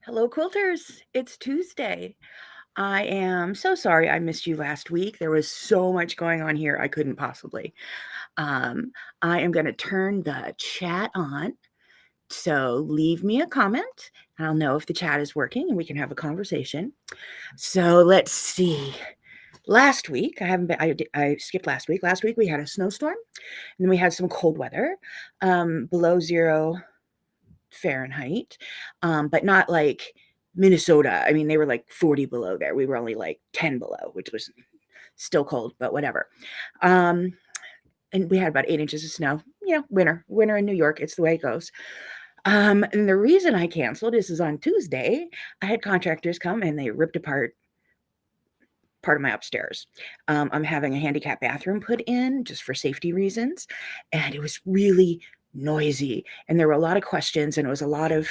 Hello, quilters. It's Tuesday. I am so sorry I missed you last week. There was so much going on here, I couldn't possibly. Um, I am going to turn the chat on. So leave me a comment, and I'll know if the chat is working and we can have a conversation. So let's see. Last week, I haven't been, I skipped last week. Last week we had a snowstorm, and then we had some cold weather, below 0 Fahrenheit, but not like Minnesota. I mean, they were like 40 below there. We were only like 10 below, which was still cold, but whatever. Um, and we had about 8 inches of snow. Winter in New York. It's the way it goes. And the reason I canceled is on Tuesday, I had contractors come and they ripped apart part of my upstairs. I'm having a handicap bathroom put in just for safety reasons, and it was really noisy. And there were a lot of questions, and it was a lot of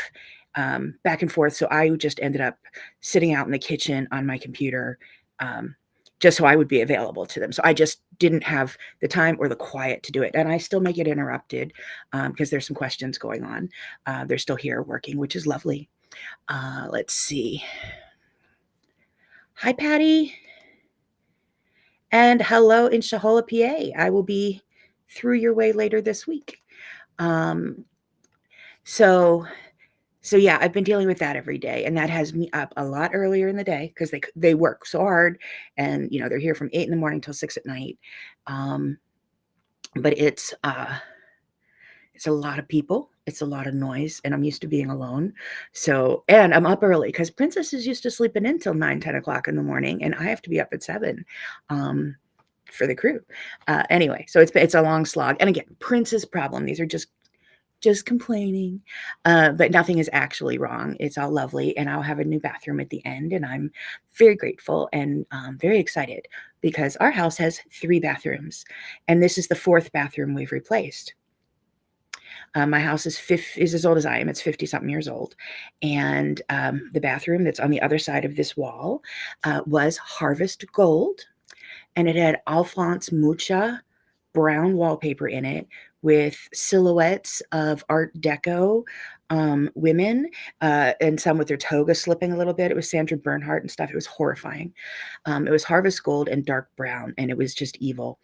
back and forth. So I just ended up sitting out in the kitchen on my computer, just so I would be available to them. So I just didn't have the time or the quiet to do it. And I still may get interrupted because there's some questions going on. They're still here working, which is lovely. Let's see. Hi, Patty. And hello in Shahola, PA. I will be through your way later this week. Um, so yeah, I've been dealing with that every day, and that has me up a lot earlier in the day because they work so hard, and they're here from 8 in the morning till 6 at night. But it's a lot of people. It's a lot of noise, and I'm used to being alone. So, and I'm up early because Princess is used to sleeping in till 9, 10 o'clock in the morning, and I have to be up at 7. For the crew. Anyway, so it's a long slog. And again, Prince's problem. These are just complaining, but nothing is actually wrong. It's all lovely, and I'll have a new bathroom at the end, and I'm very grateful and very excited because our house has 3 bathrooms, and this is the 4th bathroom we've replaced. My house is as old as I am. It's 50-something years old, and the bathroom that's on the other side of this wall was harvest gold, and it had Alphonse Mucha brown wallpaper in it with silhouettes of Art Deco women, and some with their toga slipping a little bit. It was Sandra Bernhardt and stuff. It was horrifying. It was harvest gold and dark brown, and it was just evil.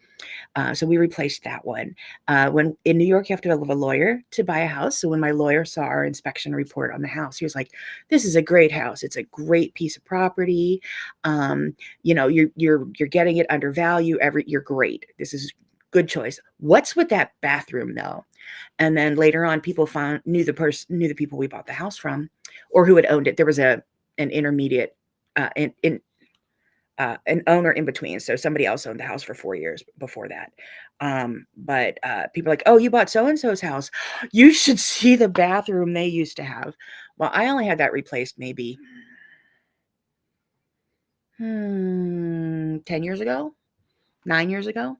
So we replaced that one. When in New York, you have to have a lawyer to buy a house. So when my lawyer saw our inspection report on the house, he was like, "This is a great house. It's a great piece of property. You're getting it under value. You're great. This is good choice. What's with that bathroom though?" And then later on, people knew the people we bought the house from, or who had owned it. There was an intermediate an owner in between. So somebody else owned the house for 4 years before that. But people are like, "Oh, you bought so-and-so's house. You should see the bathroom they used to have." Well, I only had that replaced maybe 10 years ago, 9 years ago.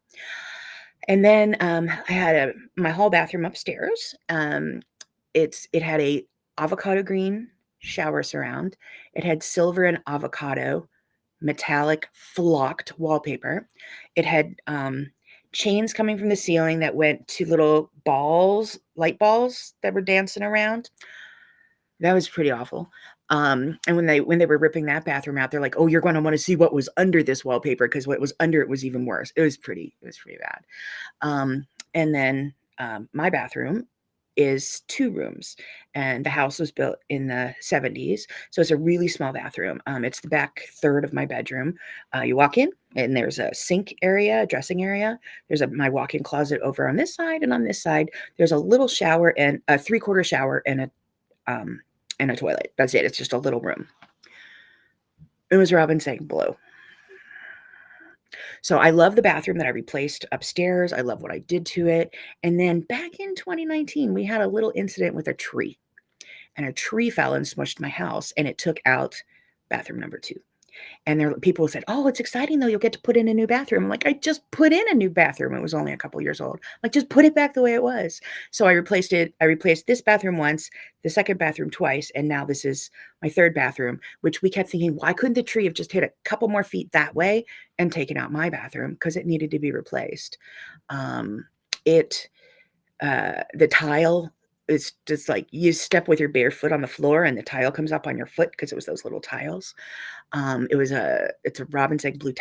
And then I had my hall bathroom upstairs. It had a avocado green shower surround. It had silver and avocado metallic flocked wallpaper. It had chains coming from the ceiling that went to little light balls that were dancing around. That was pretty awful. And when they were ripping that bathroom out, they're like, "Oh, you're going to want to see what was under this wallpaper because what was under it was even worse." It was pretty bad. And then my bathroom is 2 rooms, and the house was built in the 70s, so it's a really small bathroom. It's the back third of my bedroom. You walk in, and there's a sink area, a dressing area. There's my walk-in closet over on this side, and on this side, there's a little shower and a 3/4 shower and a toilet. That's it. It's just a little room. It was Robin saying blue. So I love the bathroom that I replaced upstairs. I love what I did to it. And then back in 2019, we had a little incident with a tree, and a tree fell and smushed my house, and it took out bathroom number 2. And people said, "Oh, it's exciting though. You'll get to put in a new bathroom." I'm like, "I just put in a new bathroom. It was only a couple years old. Like, just put it back the way it was." So I replaced it. I replaced this bathroom once, the second bathroom twice, and now this is my 3rd bathroom, which we kept thinking, why couldn't the tree have just hit a couple more feet that way and taken out my bathroom? Because it needed to be replaced. It The tile it's just like you step with your bare foot on the floor and the tile comes up on your foot because it was those little tiles. It's a robin's egg blue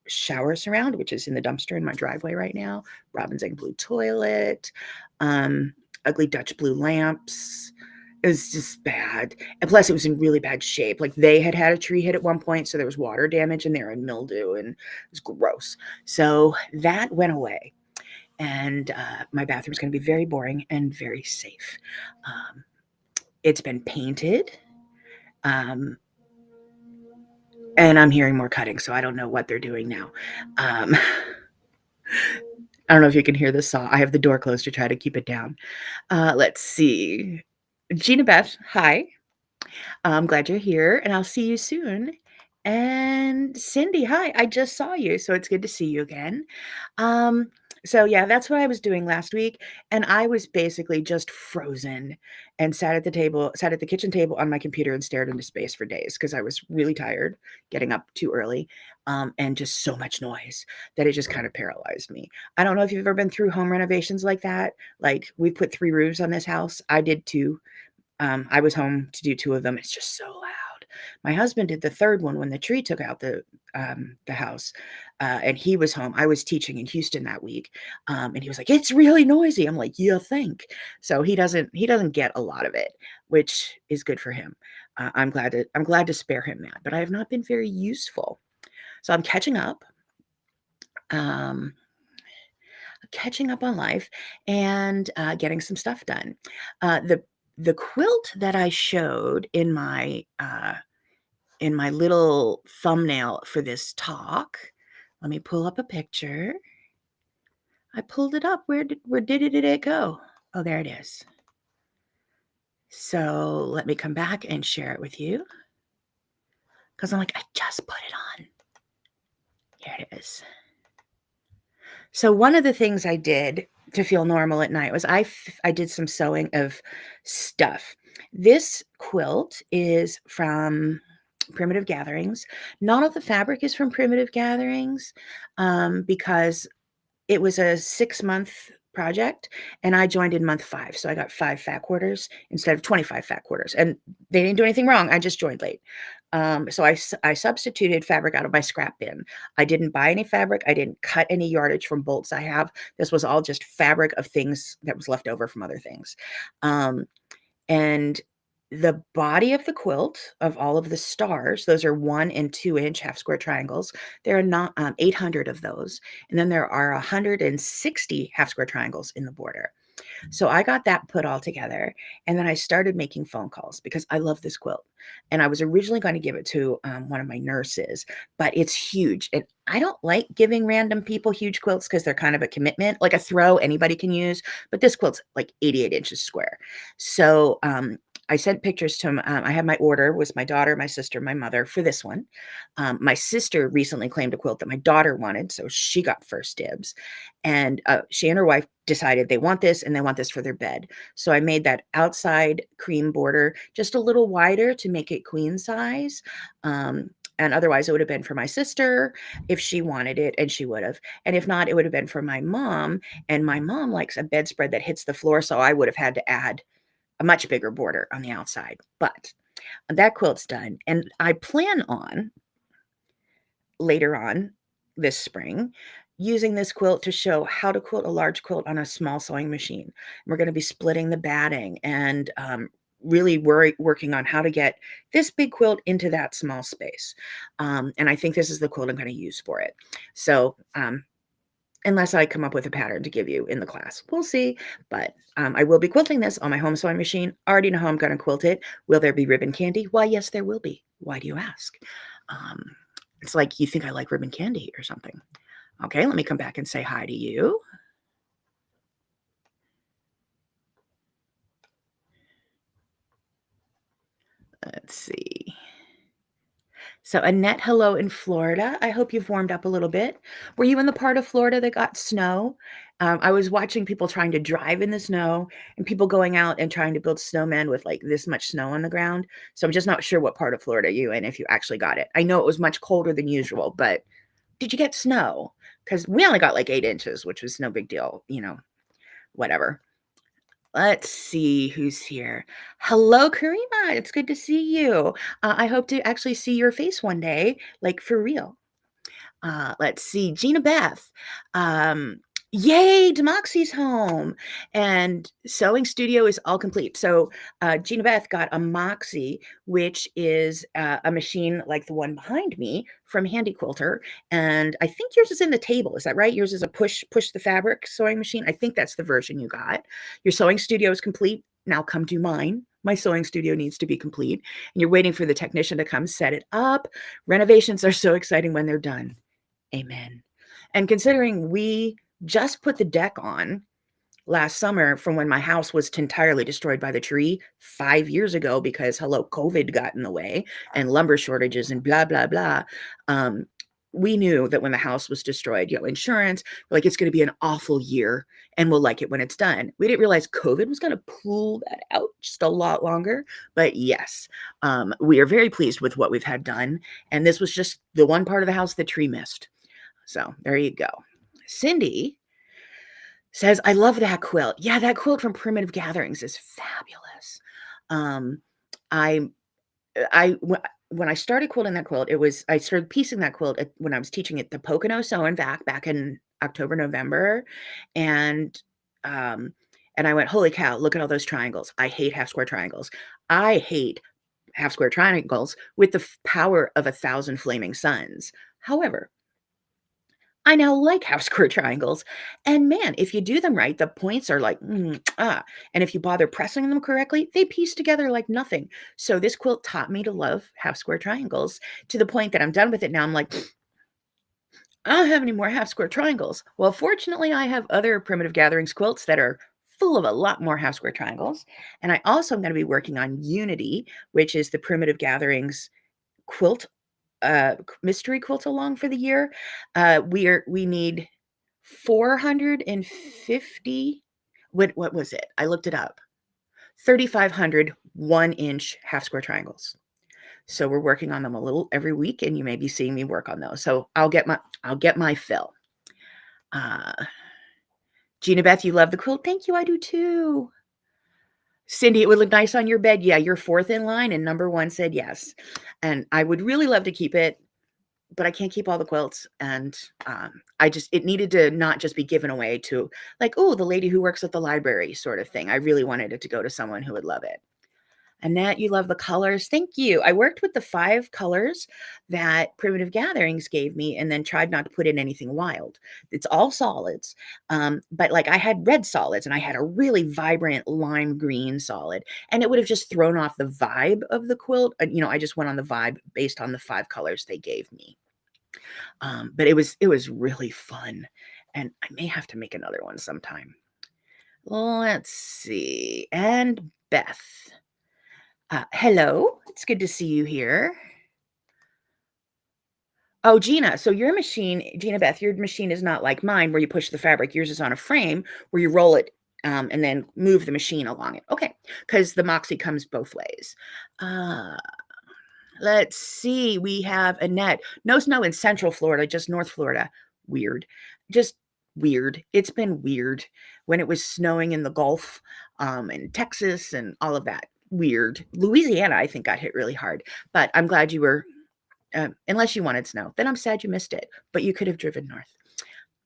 shower surround, which is in the dumpster in my driveway right now. Robin's egg blue toilet, um, ugly Dutch blue lamps. It was just bad. And plus, it was in really bad shape. Like they had had a tree hit at one point, so there was water damage in there and mildew, and it was gross. So that went away. And my bathroom's going to be very boring and very safe. Um, it's been painted. Um, and I'm hearing more cutting, so I don't know what they're doing now. I don't know if you can hear the saw. I have the door closed to try to keep it down. Let's see. Gina Beth, hi. I'm glad you're here, and I'll see you soon. And Cindy, hi. I just saw you, so it's good to see you again. Um, so yeah, that's what I was doing last week, and I was basically just frozen and sat at the kitchen table on my computer and stared into space for days because I was really tired, getting up too early, and just so much noise that it just kind of paralyzed me. I don't know if you've ever been through home renovations like that. Like we put 3 roofs on this house. I did 2. I was home to do 2 of them. It's just so loud. My husband did the 3rd one when the tree took out the house, and he was home. I was teaching in Houston that week, and he was like, "It's really noisy." I'm like, "You think?" So he doesn't get a lot of it, which is good for him. I'm glad to spare him that, but I have not been very useful. So I'm um, catching up on life and getting some stuff done. The quilt that I showed in my little thumbnail for this talk. Let me pull up a picture. I pulled it up. Where did it go? Oh, there it is. So let me come back and share it with you because I'm like, I just put it on. Here it is. So one of the things I did to feel normal at night was I did some sewing of stuff. This quilt is from Primitive Gatherings. None of the fabric is from Primitive Gatherings because it was a 6-month project and I joined in month 5. So I got 5 fat quarters instead of 25 fat quarters. And they didn't do anything wrong. I just joined late. So I substituted fabric out of my scrap bin. I didn't buy any fabric. I didn't cut any yardage from bolts I have. This was all just fabric of things that was left over from other things. And the body of the quilt of all of the stars, those are 1 and 2-inch half square triangles. There are not 800 of those. And then there are 160 half square triangles in the border. So I got that put all together, and then I started making phone calls because I love this quilt. And I was originally going to give it to one of my nurses, but it's huge. And I don't like giving random people huge quilts because they're kind of a commitment. Like a throw, anybody can use, but this quilt's like 88 inches square. So I sent pictures to him. I had my order was my daughter, my sister, my mother for this one. My sister recently claimed a quilt that my daughter wanted, so she got first dibs. And she and her wife decided they want this and they want this for their bed. So I made that outside cream border just a little wider to make it queen size. And otherwise, it would have been for my sister if she wanted it, and she would have. And if not, it would have been for my mom. And my mom likes a bedspread that hits the floor, so I would have had to add a much bigger border on the outside. But that quilt's done. And I plan on later on this spring using this quilt to show how to quilt a large quilt on a small sewing machine. We're going to be splitting the batting and really working on how to get this big quilt into that small space. And I think this is the quilt I'm going to use for it. So unless I come up with a pattern to give you in the class. We'll see. But I will be quilting this on my home sewing machine. Already know how I'm going to quilt it. Will there be ribbon candy? Why, yes, there will be. Why do you ask? It's like you think I like ribbon candy or something. Okay, let me come back and say hi to you. Let's see. So Annette, hello in Florida. I hope you've warmed up a little bit. Were you in the part of Florida that got snow? I was watching people trying to drive in the snow and people going out and trying to build snowmen with like this much snow on the ground. So I'm just not sure what part of Florida you in if you actually got it. I know it was much colder than usual, but did you get snow? Because we only got like 8 inches, which was no big deal, whatever. Let's see who's here. Hello, Karima. It's good to see you. I hope to actually see your face one day, like for real. Let's see, Gina Beth. Um, Yay, Demoxy's home. And sewing studio is all complete. So Gina Beth got a Moxie, which is a machine like the one behind me from Handy Quilter. And I think yours is in the table. Is that right? Yours is a push the fabric sewing machine. I think that's the version you got. Your sewing studio is complete. Now come do mine. My sewing studio needs to be complete. And you're waiting for the technician to come set it up. Renovations are so exciting when they're done. Amen. And considering we just put the deck on last summer from when my house was entirely destroyed by the tree 5 years ago because, hello, COVID got in the way and lumber shortages and blah, blah, blah. We knew that when the house was destroyed, insurance, like it's going to be an awful year and we'll like it when it's done. We didn't realize COVID was going to pull that out just a lot longer. But yes, we are very pleased with what we've had done. And this was just the one part of the house the tree missed. So there you go. Cindy says, I love that quilt. Yeah, that quilt from Primitive Gatherings is fabulous. Um, I, when I started quilting that quilt, I started piecing that quilt when I was teaching at the Pocono Sew and Vac back in October, November. And, um, and I went, holy cow, look at all those triangles. I hate half square triangles. I hate half square triangles with the power of 1,000 flaming suns. However, I now like half square triangles. And man, if you do them right, the points are like, and if you bother pressing them correctly, they piece together like nothing. So this quilt taught me to love half square triangles to the point that I'm done with it now. I'm like, I don't have any more half square triangles. Well, fortunately, I have other Primitive Gatherings quilts that are full of a lot more half square triangles. And I also am going to be working on Unity, which is the Primitive Gatherings quilt mystery quilt along for the year. We need 450. What was it? I looked it up. 3,500 1-inch half square triangles. So we're working on them a little every week, and you may be seeing me work on those. So I'll get my fill. Gina Beth, you love the quilt. Thank you. I do too. Cindy, it would look nice on your bed. Yeah, you're fourth in line, and number one said yes. And I would really love to keep it, but I can't keep all the quilts. And it needed to not just be given away to like, oh, the lady who works at the library sort of thing. I really wanted it to go to someone who would love it. Annette, you love the colors. Thank you. I worked with the 5 colors that Primitive Gatherings gave me and then tried not to put in anything wild. It's all solids. But like I had red solids and I had a really vibrant lime green solid, and it would have just thrown off the vibe of the quilt. I just went on the vibe based on the 5 colors they gave me. But it was really fun, and I may have to make another one sometime. Let's see. And Beth. Hello, it's good to see you here. Oh, Gina, so your machine, Gina Beth, your machine is not like mine where you push the fabric. Yours is on a frame where you roll it and then move the machine along it. Okay, because the Moxie comes both ways. Let's see. We have Annette. No snow in Central Florida, just North Florida. Weird. Just weird. It's been weird when it was snowing in the Gulf and Texas and all of that. Weird. Louisiana, I think, got hit really hard. But I'm glad you were, unless you wanted snow, then I'm sad you missed it. But you could have driven north.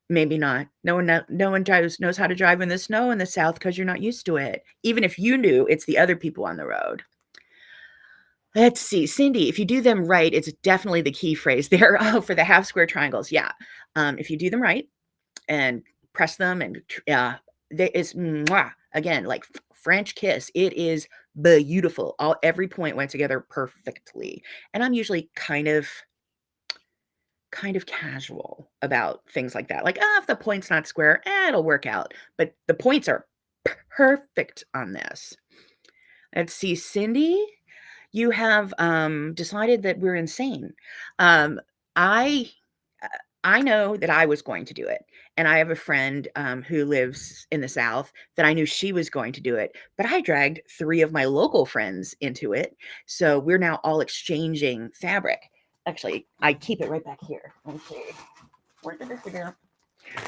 Maybe not. No one knows how to drive in the snow in the South because you're not used to it. Even if you knew, it's the other people on the road. Let's see, Cindy, if you do them right, it's definitely the key phrase there. Oh, for the half square triangles. Yeah. If you do them right and press them and it's again, like French kiss. It is beautiful. Every point went together perfectly. And I'm usually kind of casual about things like that. Like, if the point's not square, it'll work out. But the points are perfect on this. Let's see, Cindy, you have decided that we're insane. I I know that I was going to do it, and I have a friend who lives in the South that I knew she was going to do it, but I dragged 3 of my local friends into it, so we're now all exchanging fabric. Actually, I keep it right back here. Let me see. Where did this go?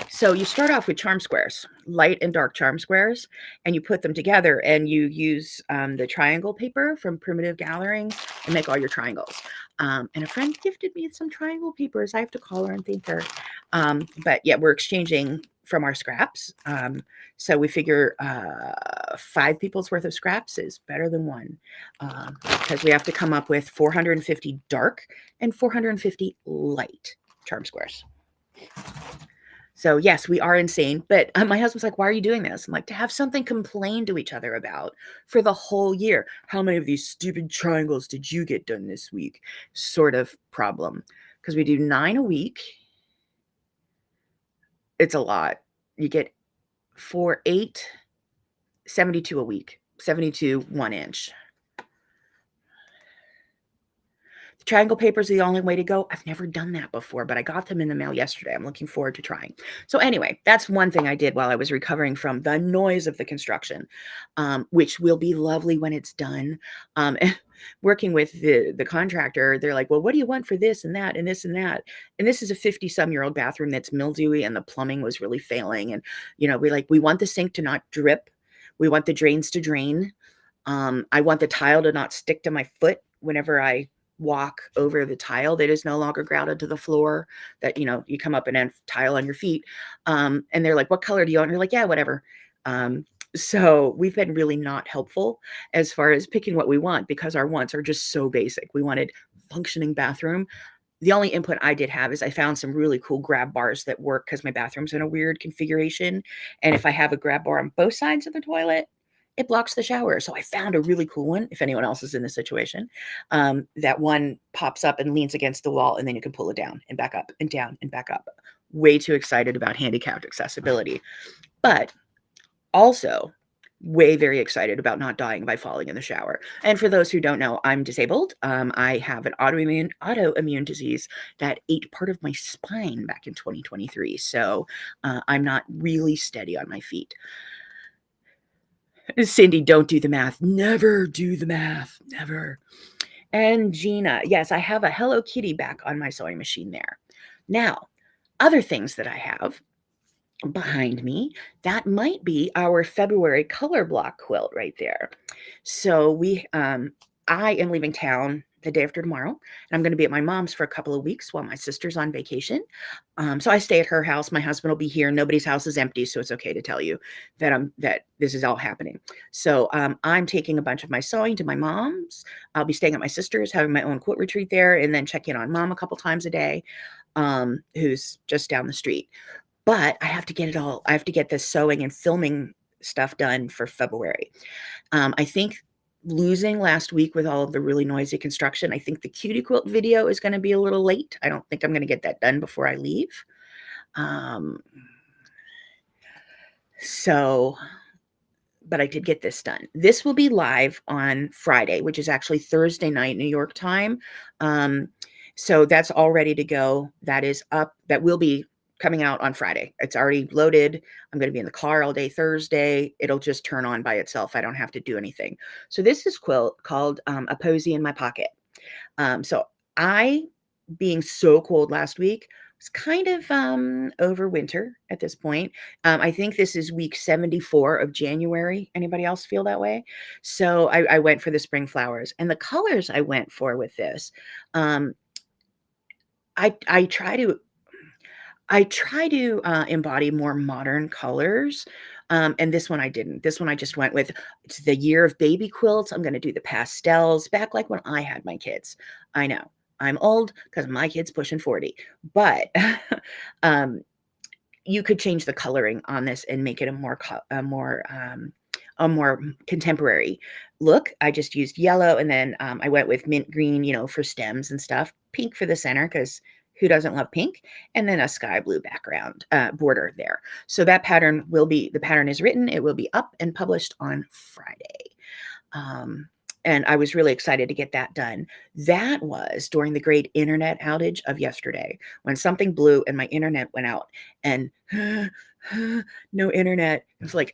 So you start off with charm squares, light and dark charm squares, and you put them together and you use the triangle paper from Primitive Gathering and make all your triangles. And a friend gifted me some triangle papers. I have to call her and thank her. But yeah, we're exchanging from our scraps. So we figure 5 people's worth of scraps is better than one, because we have to come up with 450 dark and 450 light charm squares. So yes, we are insane. But my husband's like, why are you doing this? I'm like, to have something complain to each other about for the whole year. How many of these stupid triangles did you get done this week? Sort of problem. Because we do 9 a week. It's a lot. You get 4, 8, 72 a week. 72 1 inch. Triangle papers are the only way to go. I've never done that before, but I got them in the mail yesterday. I'm looking forward to trying. So anyway, that's one thing I did while I was recovering from the noise of the construction, which will be lovely when it's done. Working with the contractor, they're like, well, what do you want for this and that and this and that? And this is a 50-some-year-old bathroom that's mildewy and the plumbing was really failing. And, we want the sink to not drip. We want the drains to drain. I want the tile to not stick to my foot whenever I walk over the tile that is no longer grouted to the floor, that you come up and have tile on your feet. And they're like, what color do you want? And you're like, yeah, whatever. So we've been really not helpful as far as picking what we want, because our wants are just so basic. We wanted functioning bathroom. The only input I did have is I found some really cool grab bars that work because my bathroom's in a weird configuration. And if I have a grab bar on both sides of the toilet, it blocks the shower. So I found a really cool one. If anyone else is in this situation, that one pops up and leans against the wall, and then you can pull it down and back up and down and back up. Way too excited about handicapped accessibility, but also very excited about not dying by falling in the shower. And for those who don't know, I'm disabled. I have an autoimmune disease that ate part of my spine back in 2023. So I'm not really steady on my feet. Cindy, don't do the math. Never do the math. Never. And Gina, yes, I have a Hello Kitty back on my sewing machine there. Now, other things that I have behind me, that might be our February color block quilt right there. So I am leaving town the day after tomorrow, and I'm going to be at my mom's for a couple of weeks while my sister's on vacation. So I stay at her house. My husband will be here. Nobody's house is empty, so it's okay to tell you that this is all happening. So I'm taking a bunch of my sewing to my mom's. I'll be staying at my sister's, having my own quilt retreat there, and then check in on mom a couple times a day, who's just down the street. But I have to get this sewing and filming stuff done for February. I think losing last week with all of the really noisy construction, I think the cutie quilt video is going to be a little late. I don't think I'm going to get that done before I leave. But I did get this done. This will be live on Friday, which is actually Thursday night, New York time. So that's all ready to go. That is up. That will be coming out on Friday. It's already loaded. I'm going to be in the car all day Thursday. It'll just turn on by itself. I don't have to do anything. So this is quilt called A Posy in My Pocket. So I, being so cold last week, was kind of over winter at this point. I think this is week 74 of January. Anybody else feel that way? So I went for the spring flowers, and the colors I went for with this, I try to embody more modern colors. And this one I didn't. This one I just went with, it's the year of baby quilts. I'm going to do the pastels back like when I had my kids. I know I'm old because my kid's pushing 40, but you could change the coloring on this and make it a more contemporary look. I just used yellow, and then I went with mint green, for stems and stuff, pink for the center, because who doesn't love pink? And then a sky blue background border there. So the pattern is written. It will be up and published on Friday. And I was really excited to get that done. That was during the great internet outage of yesterday, when something blew and my internet went out, and no internet. It's like,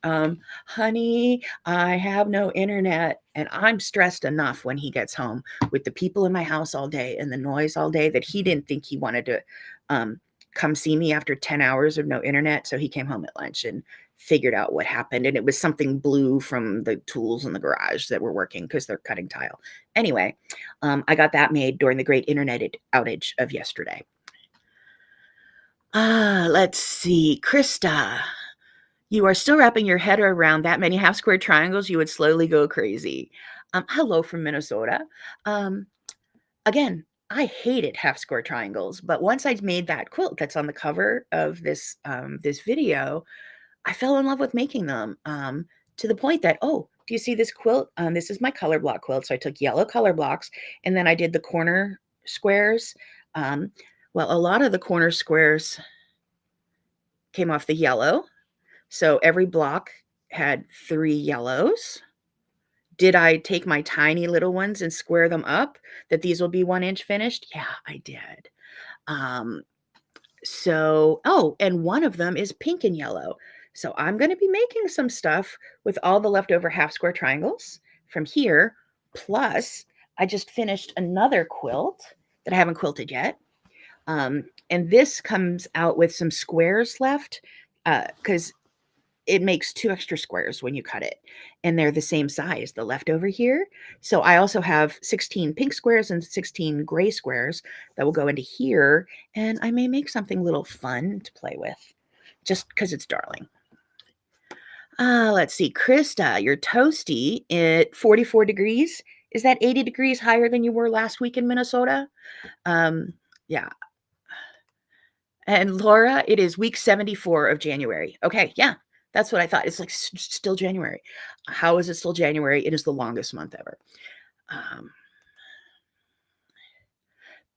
honey, I have no internet. And I'm stressed enough when he gets home with the people in my house all day and the noise all day that he didn't think he wanted to come see me after 10 hours of no internet. So he came home at lunch and figured out what happened. And it was something blue from the tools in the garage that were working because they're cutting tile. Anyway, I got that made during the great internet outage of yesterday. Let's see. Krista, you are still wrapping your head around that many half square triangles. You would slowly go crazy. Hello from Minnesota. Again, I hated half square triangles, but once I made that quilt that's on the cover of this video, I fell in love with making them, to the point that, oh, do you see this quilt? This is my color block quilt. So I took yellow color blocks and then I did the corner squares. Well, a lot of the corner squares came off the yellow. So every block had 3 yellows. Did I take my tiny little ones and square them up that these will be 1 inch finished? Yeah, I did. Oh, and one of them is pink and yellow. So I'm going to be making some stuff with all the leftover half square triangles from here. Plus, I just finished another quilt that I haven't quilted yet. And this comes out with some squares left because it makes 2 extra squares when you cut it, and they're the same size, the leftover here. So I also have 16 pink squares and 16 gray squares that will go into here, and I may make something little fun to play with just because it's darling. Let's see. Krista, you're toasty at 44 degrees. Is that 80 degrees higher than you were last week in Minnesota? Yeah. And Laura, it is week 74 of January. Okay, yeah. That's what I thought. It's like still January. How is it still January? It is the longest month ever.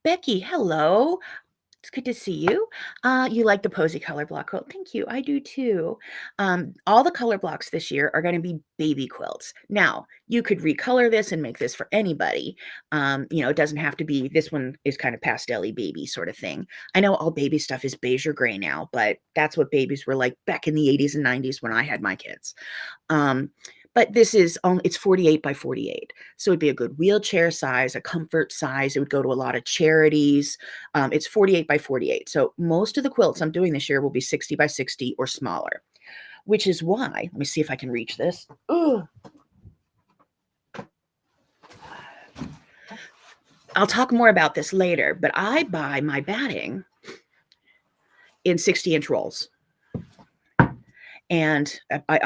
Becky, hello. It's good to see you. You like the Posy color block quilt. Thank you. I do too. All the color blocks this year are going to be baby quilts. Now, you could recolor this and make this for anybody. It doesn't have to be, this one is kind of pastel-y baby sort of thing. I know all baby stuff is beige or gray now, but that's what babies were like back in the 80s and 90s when I had my kids. But this is only, it's 48 by 48. So it'd be a good wheelchair size, a comfort size. It would go to a lot of charities. It's 48 by 48. So most of the quilts I'm doing this year will be 60 by 60 or smaller, which is why, let me see if I can reach this. Ooh. I'll talk more about this later, but I buy my batting in 60-inch rolls. And I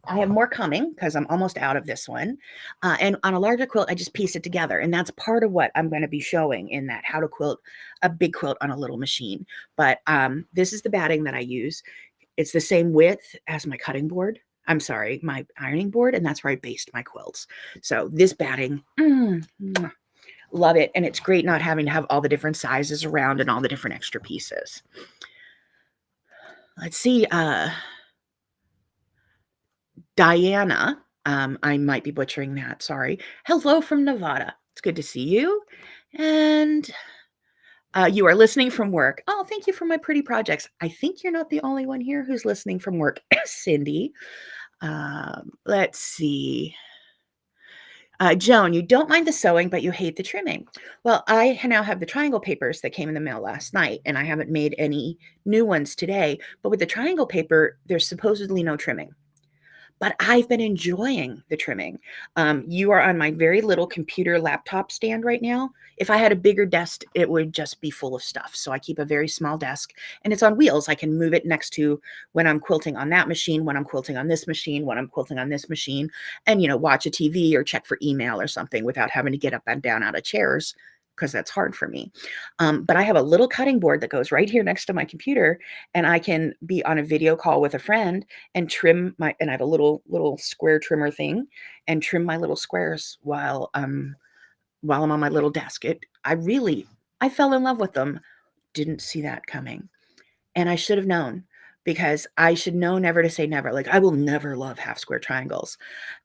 have more coming because I'm almost out of this one. And on a larger quilt, I just piece it together. And that's part of what I'm going to be showing in that how to quilt a big quilt on a little machine. But this is the batting that I use. It's the same width as my cutting board. I'm sorry, my ironing board. And that's where I based my quilts. So this batting, love it. And it's great not having to have all the different sizes around and all the different extra pieces. Let's see. Diana, I might be butchering that, sorry. Hello from Nevada. It's good to see you. And you are listening from work. Oh, thank you for my pretty projects. I think you're not the only one here who's listening from work, Cindy. Let's see. Joan, you don't mind the sewing, but you hate the trimming. Well, I now have the triangle papers that came in the mail last night, and I haven't made any new ones today. But with the triangle paper, there's supposedly no trimming. But I've been enjoying the trimming. You are on my very little computer laptop stand right now. If I had a bigger desk, it would just be full of stuff. So I keep a very small desk and it's on wheels. I can move it next to when I'm quilting on that machine, when I'm quilting on this machine, when I'm quilting on this machine, and, watch a TV or check for email or something without having to get up and down out of chairs, because that's hard for me. But I have a little cutting board that goes right here next to my computer, and I can be on a video call with a friend and trim and I have a little square trimmer thing and trim my little squares while I'm on my little desk. I fell in love with them. Didn't see that coming. And I should have known, because I should know never to say never. Like, I will never love half square triangles.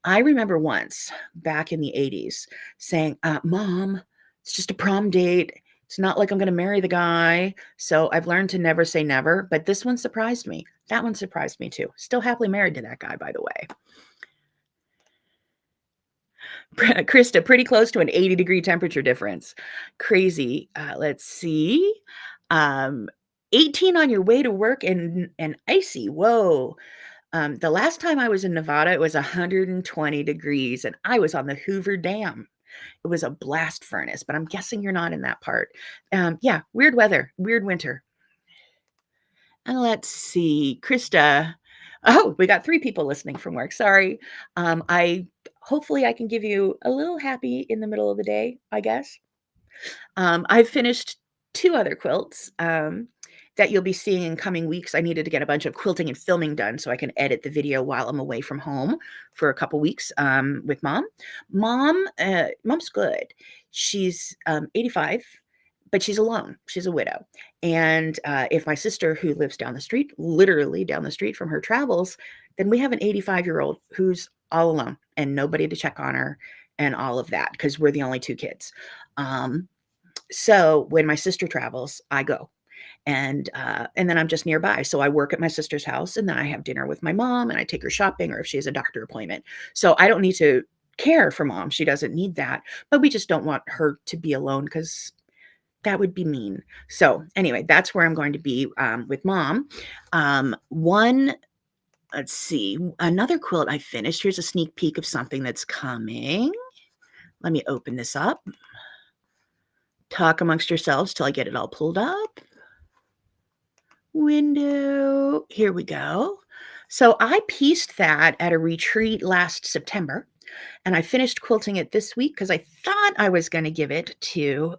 I remember once back in the 80s saying, Mom, it's just a prom date. It's not like I'm going to marry the guy. So I've learned to never say never. But this one surprised me. That one surprised me too. Still happily married to that guy, by the way. Krista, pretty close to an 80-degree temperature difference. Crazy. Let's see. Um, 18 on your way to work and icy. Whoa. The last time I was in Nevada, it was 120 degrees and I was on the Hoover Dam. It was a blast furnace, but I'm guessing you're not in that part. Yeah, weird weather, weird winter. And let's see, Krista. Oh, we got 3 people listening from work. Sorry. I hopefully I can give you a little happy in the middle of the day, I guess. I've finished 2 other quilts that you'll be seeing in coming weeks. I needed to get a bunch of quilting and filming done so I can edit the video while I'm away from home for a couple weeks with mom. Mom's good. She's 85, but she's alone. She's a widow. And if my sister, who lives down the street, literally down the street from her, travels, then we have an 85-year-old who's all alone and nobody to check on her and all of that because we're the only 2 kids. So when my sister travels, I go. And then I'm just nearby. So I work at my sister's house and then I have dinner with my mom and I take her shopping or if she has a doctor appointment. So I don't need to care for mom. She doesn't need that. But we just don't want her to be alone because that would be mean. So anyway, that's where I'm going to be with mom. Let's see, another quilt I finished. Here's a sneak peek of something that's coming. Let me open this up. Talk amongst yourselves till I get it all pulled up. Window. Here we go. So I pieced that at a retreat last September, and I finished quilting it this week because I thought I was going to give it to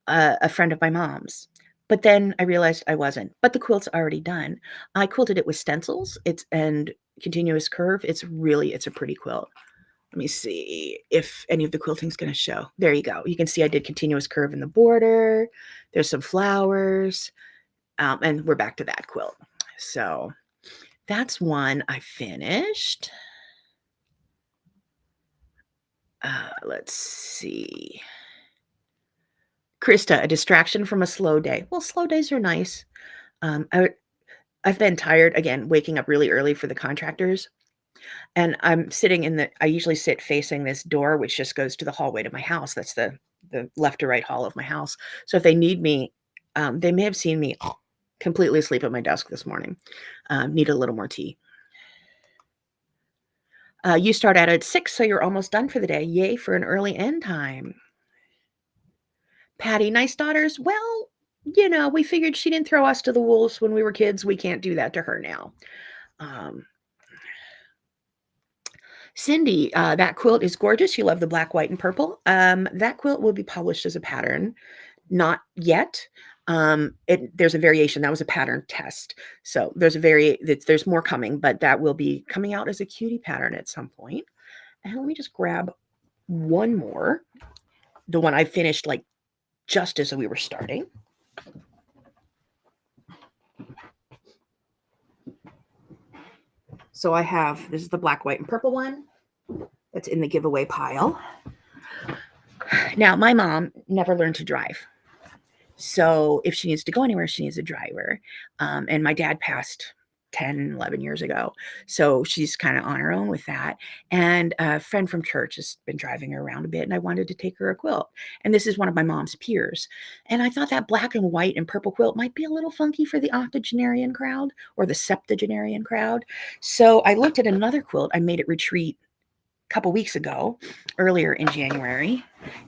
a friend of my mom's. But then I realized I wasn't. But the quilt's already done. I quilted it with stencils. And continuous curve. It's a pretty quilt. Let me see if any of the quilting's going to show. There you go. You can see I did continuous curve in the border. There's some flowers. And we're back to that quilt. So that's one I finished. Let's see. Krista, a distraction from a slow day. Well, slow days are nice. I've been tired, again, waking up really early for the contractors. And I'm sitting I usually sit facing this door, which just goes to the hallway to my house. That's the left to right hall of my house. So if they need me, they may have seen me completely asleep at my desk this morning. Need a little more tea. You start out at 6, so you're almost done for the day. Yay for an early end time. Patty, nice daughters. Well, we figured she didn't throw us to the wolves when we were kids. We can't do that to her now. Cindy, that quilt is gorgeous. You love the black, white, and purple. That quilt will be published as a pattern. Not yet. There's a variation. That was a pattern test. So there's more coming, but that will be coming out as a cutie pattern at some point. And let me just grab one more. The one I finished like just as we were starting. So this is the black, white, and purple one that's in the giveaway pile. Now, my mom never learned to drive. So if she needs to go anywhere, she needs a driver. And my dad passed 10, 11 years ago. So she's kind of on her own with that. And a friend from church has been driving her around a bit, and I wanted to take her a quilt. And this is one of my mom's peers. And I thought that black and white and purple quilt might be a little funky for the octogenarian crowd or the septuagenarian crowd. So I looked at another quilt. I made it retreat a couple weeks ago, earlier in January.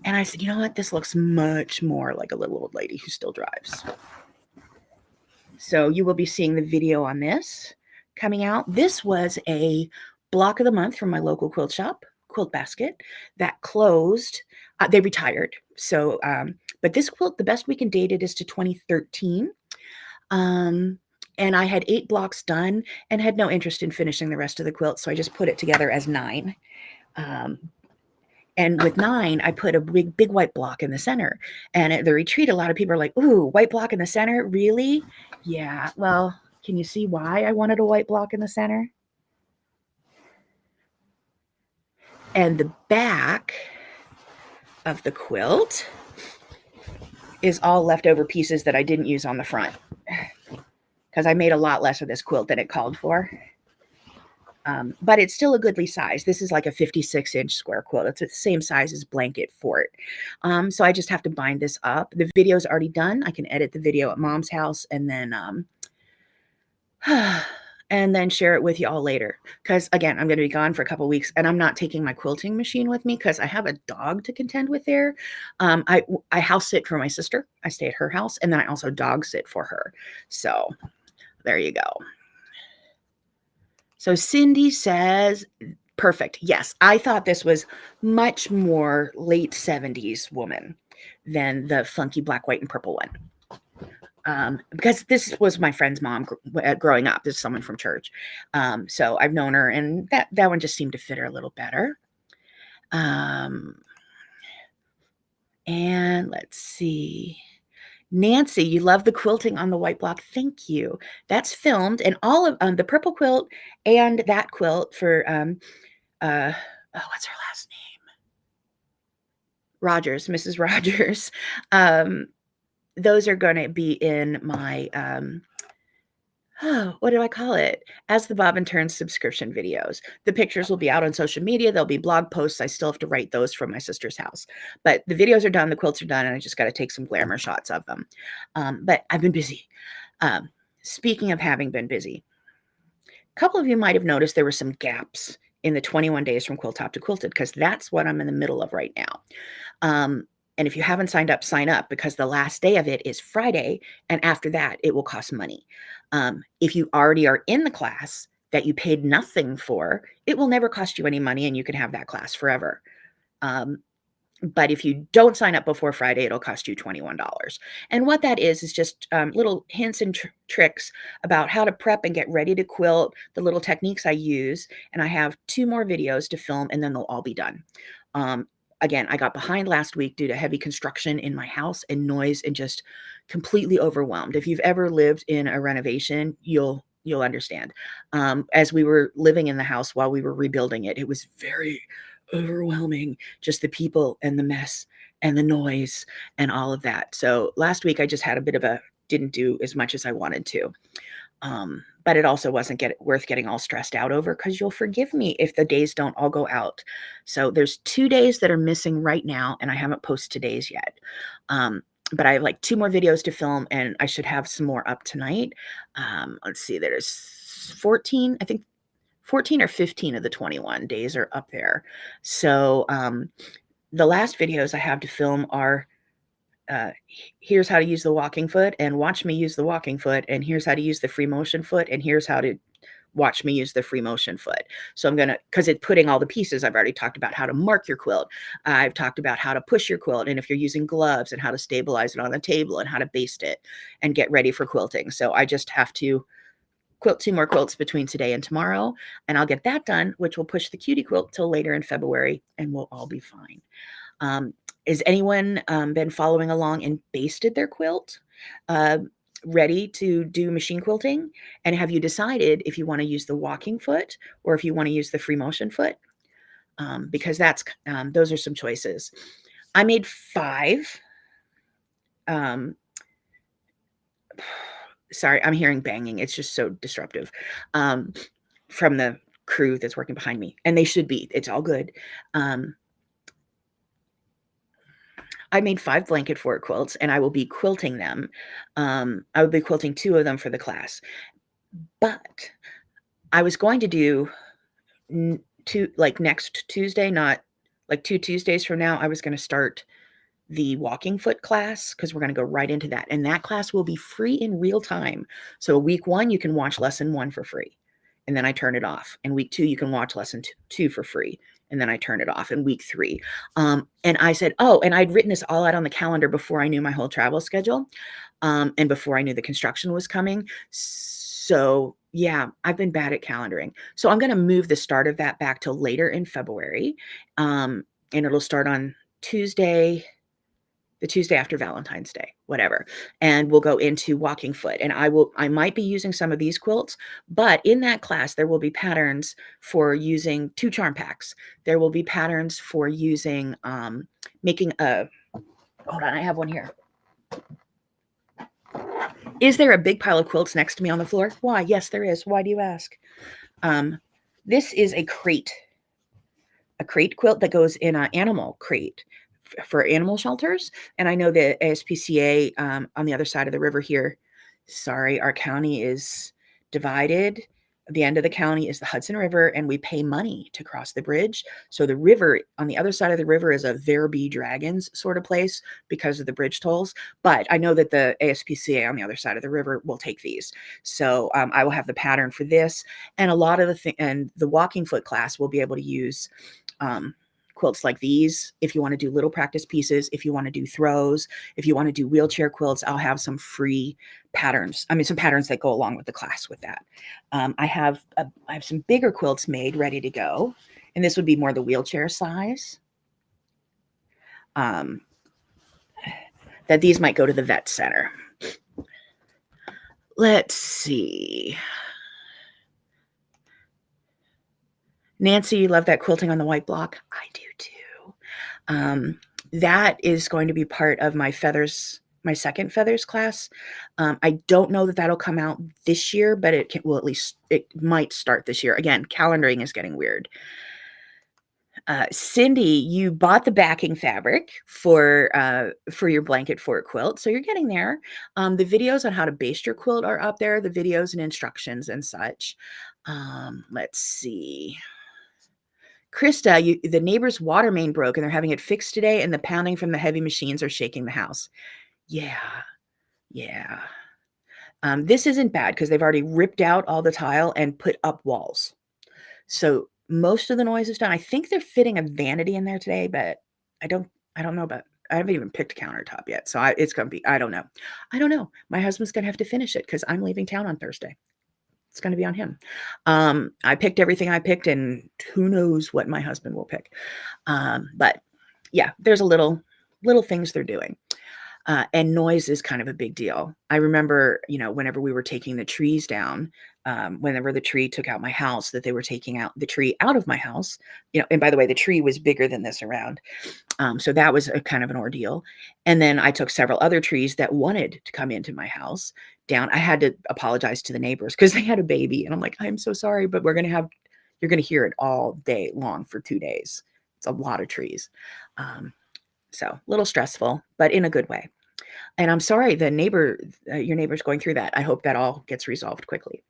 And I said, you know what? This looks much more like a little old lady who still drives. So you will be seeing the video on this coming out. This was a block of the month from my local quilt shop, Quilt Basket, that closed. They retired. So, but this quilt, the best we can date it is to 2013. And I had 8 blocks done and had no interest in finishing the rest of the quilt. So I just put it together as 9. And with 9, I put a big white block in the center. And at the retreat, a lot of people are like, ooh, white block in the center? Really? Yeah. Well, can you see why I wanted a white block in the center? And the back of the quilt is all leftover pieces that I didn't use on the front because I made a lot less of this quilt than it called for. But it's still a goodly size. This is like a 56-inch square quilt. It's the same size as blanket fort. So I just have to bind this up. The video is already done. I can edit the video at mom's house and then share it with you all later. Because again, I'm going to be gone for a couple weeks, and I'm not taking my quilting machine with me because I have a dog to contend with there. I house sit for my sister. I stay at her house, and then I also dog sit for her. So there you go. So Cindy says, perfect. Yes, I thought this was much more late 70s woman than the funky black, white, and purple one. Because this was my friend's mom growing up. This is someone from church. So I've known her, and that one just seemed to fit her a little better. And let's see. Nancy, you love the quilting on the white block. Thank you. That's filmed, and all of the purple quilt and that quilt for what's her last name? Rogers, Mrs. Rogers. Those are going to be in my what do I call it? As the Bob and Turns subscription videos. The pictures will be out on social media. There'll be blog posts. I still have to write those from my sister's house. But the videos are done. The quilts are done. And I just got to take some glamour shots of them. But I've been busy. Speaking of having been busy, a couple of you might have noticed there were some gaps in the 21 days from Quilt Top to Quilted, because that's what I'm in the middle of right now. And if you haven't signed up, sign up, because the last day of it is Friday. And after that, it will cost money. If you already are in the class that you paid nothing for, it will never cost you any money, and you can have that class forever. But if you don't sign up before Friday, it'll cost you $21. And what that is just little hints and tricks about how to prep and get ready to quilt, the little techniques I use. And I have 2 more videos to film, and then they'll all be done. Again, I got behind last week due to heavy construction in my house and noise, and just completely overwhelmed. If you've ever lived in a renovation, you'll understand. As we were living in the house while we were rebuilding it, it was very overwhelming, just the people and the mess and the noise and all of that. So last week I just had a bit of didn't do as much as I wanted to. But it also wasn't worth getting all stressed out over, because you'll forgive me if the days don't all go out. So there's 2 days that are missing right now, and I haven't posted today's yet. But I have like 2 more videos to film, and I should have some more up tonight. Let's see, there's 14, I think 14 or 15 of the 21 days are up there. So the last videos I have to film are here's how to use the walking foot, and watch me use the walking foot, and here's how to use the free motion foot, and here's how to watch me use the free motion foot. So I'm going to, because it's putting all the pieces, I've already talked about how to mark your quilt. I've talked about how to push your quilt, and if you're using gloves, and how to stabilize it on the table, and how to baste it and get ready for quilting. So I just have to quilt 2 more quilts between today and tomorrow, and I'll get that done, which will push the cutie quilt till later in February, and we'll all be fine. Has anyone been following along and basted their quilt, ready to do machine quilting? And have you decided if you want to use the walking foot or if you want to use the free motion foot? Because those are some choices. I made 5. Sorry, I'm hearing banging. It's just so disruptive from the crew that's working behind me, and they should be. It's all good. I made 5 blanket fort quilts, and I will be quilting them. I will be quilting 2 of them for the class. But I was going to do next Tuesday, not like 2 Tuesdays from now, I was going to start the walking foot class, because we're going to go right into that. And that class will be free in real time. So week 1, you can watch lesson 1 for free, and then I turn it off. And week 2, you can watch lesson 2 for free, and then I turn it off in week 3. And I said, and I'd written this all out on the calendar before I knew my whole travel schedule, and before I knew the construction was coming. So yeah, I've been bad at calendaring. So I'm going to move the start of that back till later in February. And it'll start on Tuesday, the Tuesday after Valentine's Day, whatever. And we'll go into walking foot. And I might be using some of these quilts, but in that class, there will be patterns for using 2 charm packs. There will be patterns for using, making hold on, I have one here. Is there a big pile of quilts next to me on the floor? Why? Yes, there is. Why do you ask? This is a crate quilt that goes in an animal crate for animal shelters. And I know that ASPCA on the other side of the river here, sorry, our county is divided. The end of the county is the Hudson River, and we pay money to cross the bridge. So the river on the other side of the river is a there be dragons sort of place because of the bridge tolls. But I know that the ASPCA on the other side of the river will take these. So I will have the pattern for this, and a lot of the walking foot class will be able to use quilts like these. If you want to do little practice pieces, if you want to do throws, if you want to do wheelchair quilts, I'll have some free patterns. I mean, some patterns that go along with the class with that. I have some bigger quilts made ready to go, and this would be more the wheelchair size. That these might go to the vet center. Let's see. Nancy, you love that quilting on the white block? I do too. That is going to be part of my feathers, my second feathers class. I don't know that that'll come out this year, but it might start this year. Again, calendaring is getting weird. Cindy, you bought the backing fabric for your blanket fort quilt, so you're getting there. The videos on how to baste your quilt are up there, the videos and instructions and such. Let's see. Krista, the neighbor's water main broke and they're having it fixed today, and the pounding from the heavy machines are shaking the house. Yeah. This isn't bad because they've already ripped out all the tile and put up walls. So most of the noise is done. I think they're fitting a vanity in there today, but I don't know about. I haven't even picked a countertop yet, so it's gonna be. I don't know. My husband's gonna have to finish it because I'm leaving town on Thursday. It's going to be on him. I picked everything I picked, and who knows what my husband will pick. But yeah, there's a little things they're doing. And noise is kind of a big deal. I remember, whenever we were taking the trees down, whenever the tree took out my house, that they were taking out the tree out of my house, and by the way, the tree was bigger than this around. So that was a kind of an ordeal. And then I took several other trees that wanted to come into my house down. I had to apologize to the neighbors because they had a baby. And I'm like, I'm so sorry, but you're going to hear it all day long for 2 days. It's a lot of trees. So a little stressful, but in a good way. And I'm sorry, your neighbor's going through that. I hope that all gets resolved quickly.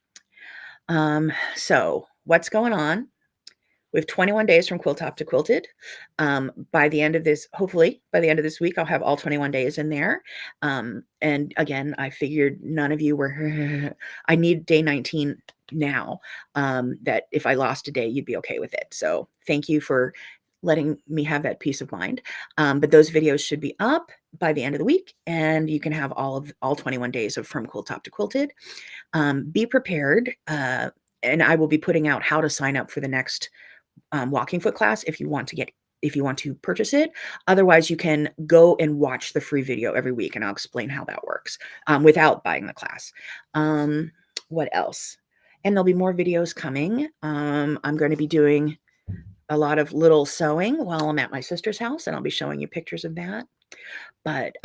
So what's going on? We have 21 days from Quilt Top to Quilted. By the end of this week, I'll have all 21 days in there. And again, I figured none of you were, I need day 19 now, that if I lost a day, you'd be okay with it. So thank you for letting me have that peace of mind. But those videos should be up by the end of the week, and you can have all 21 days of From Quilt Top to Quilted. Be prepared. And I will be putting out how to sign up for the next walking foot class if you want to purchase it. Otherwise, you can go and watch the free video every week, and I'll explain how that works without buying the class. What else? And there'll be more videos coming. I'm going to be doing a lot of little sewing while I'm at my sister's house, and I'll be showing you pictures of that. But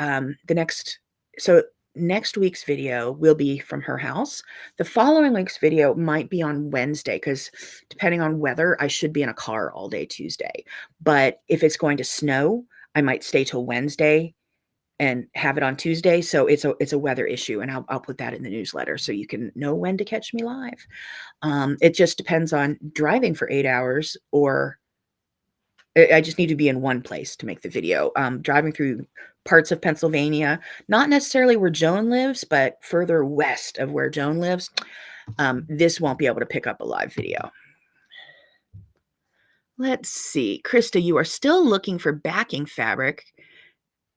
next week's video will be from her house. The following week's video might be on Wednesday because depending on weather, I should be in a car all day Tuesday. But if it's going to snow, I might stay till Wednesday and have it on Tuesday. So it's a weather issue, and I'll put that in the newsletter so you can know when to catch me live. It just depends on driving for 8 hours, or I just need to be in one place to make the video. Driving through parts of Pennsylvania, not necessarily where Joan lives, but further west of where Joan lives. This won't be able to pick up a live video. Let's see. Krista, you are still looking for backing fabric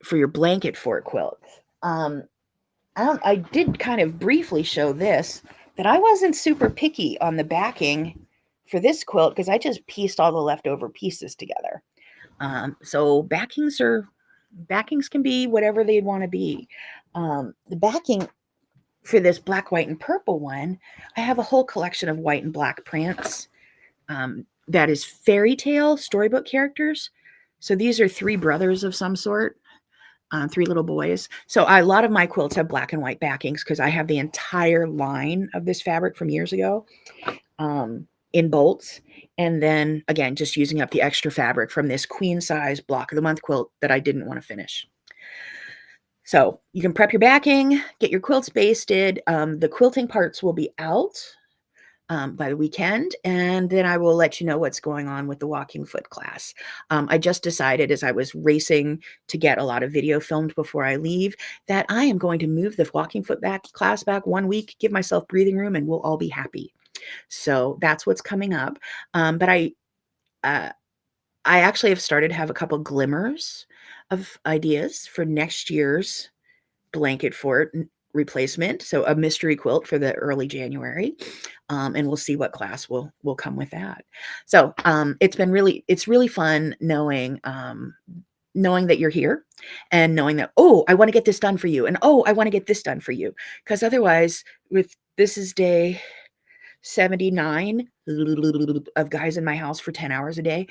for your blanket fort quilt. I did kind of briefly show this, that I wasn't super picky on the backing for this quilt because I just pieced all the leftover pieces together. So backings can be whatever they want to be. The backing for this black, white, and purple one, I have a whole collection of white and black prints. That is fairy tale storybook characters. So these are 3 brothers of some sort, 3 little boys. So a lot of my quilts have black and white backings because I have the entire line of this fabric from years ago. in bolts, and then again, just using up the extra fabric from this queen size block of the month quilt that I didn't want to finish. So you can prep your backing, get your quilts basted. The quilting parts will be out by the weekend, and then I will let you know what's going on with the walking foot class. I just decided as I was racing to get a lot of video filmed before I leave that I am going to move the walking foot class back 1 week, give myself breathing room, and we'll all be happy. So that's what's coming up. But uh, I actually have started to have a couple glimmers of ideas for next year's blanket fort replacement. So a mystery quilt for the early January. And we'll see what class will come with that. So it's really fun knowing that you're here and knowing that, oh, I want to get this done for you. And oh, I want to get this done for you. Because otherwise, with this is day 79 of guys in my house for 10 hours a day,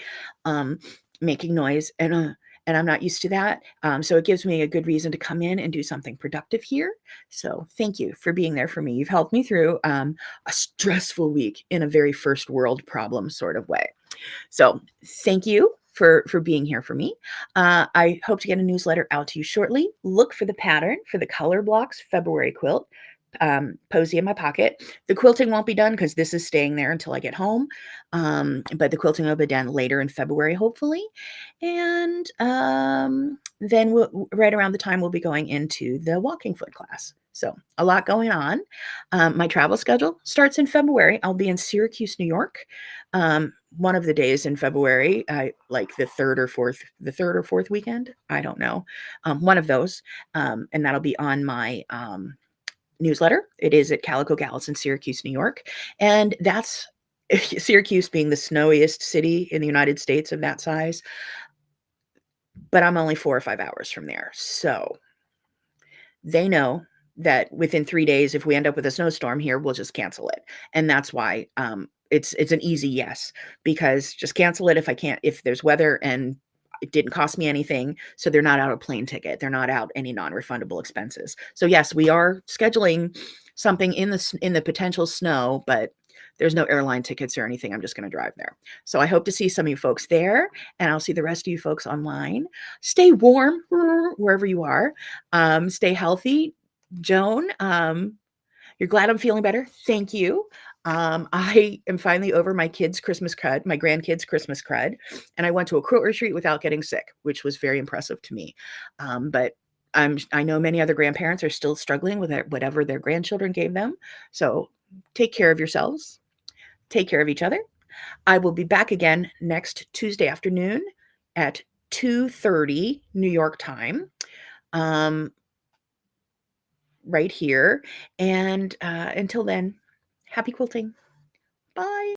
um, making noise, and I'm not used to that. So it gives me a good reason to come in and do something productive here. So thank you for being there for me. You've helped me through a stressful week in a very first world problem sort of way. So thank you for being here for me. I hope to get a newsletter out to you shortly. Look for the pattern for the Color Blocks February quilt. Posy in my pocket. The quilting won't be done because this is staying there until I get home. But the quilting will be done later in February, hopefully. And then right around the time we'll be going into the walking foot class. So a lot going on. My travel schedule starts in February. I'll be in Syracuse, New York. One of the days in February, like the third or fourth weekend. I don't know. One of those. And that'll be on my newsletter. It is at Calico Gals in Syracuse, New York. And that's Syracuse being the snowiest city in the United States of that size. But I'm only 4 or 5 hours from there. So they know that within 3 days, if we end up with a snowstorm here, we'll just cancel it. And that's why it's an easy yes, because just cancel it if there's weather and it didn't cost me anything. So they're not out a plane ticket. They're not out any non-refundable expenses. So yes, we are scheduling something in the potential snow, but there's no airline tickets or anything. I'm just going to drive there. So I hope to see some of you folks there, and I'll see the rest of you folks online. Stay warm wherever you are. Stay healthy. Joan, you're glad I'm feeling better. Thank you. I am finally over my kids' Christmas crud, my grandkids' Christmas crud, and I went to a quilt retreat without getting sick, which was very impressive to me. But I know many other grandparents are still struggling with whatever their grandchildren gave them. So take care of yourselves. Take care of each other. I will be back again next Tuesday afternoon at 2:30 New York time. Right here. And until then, happy quilting. Bye.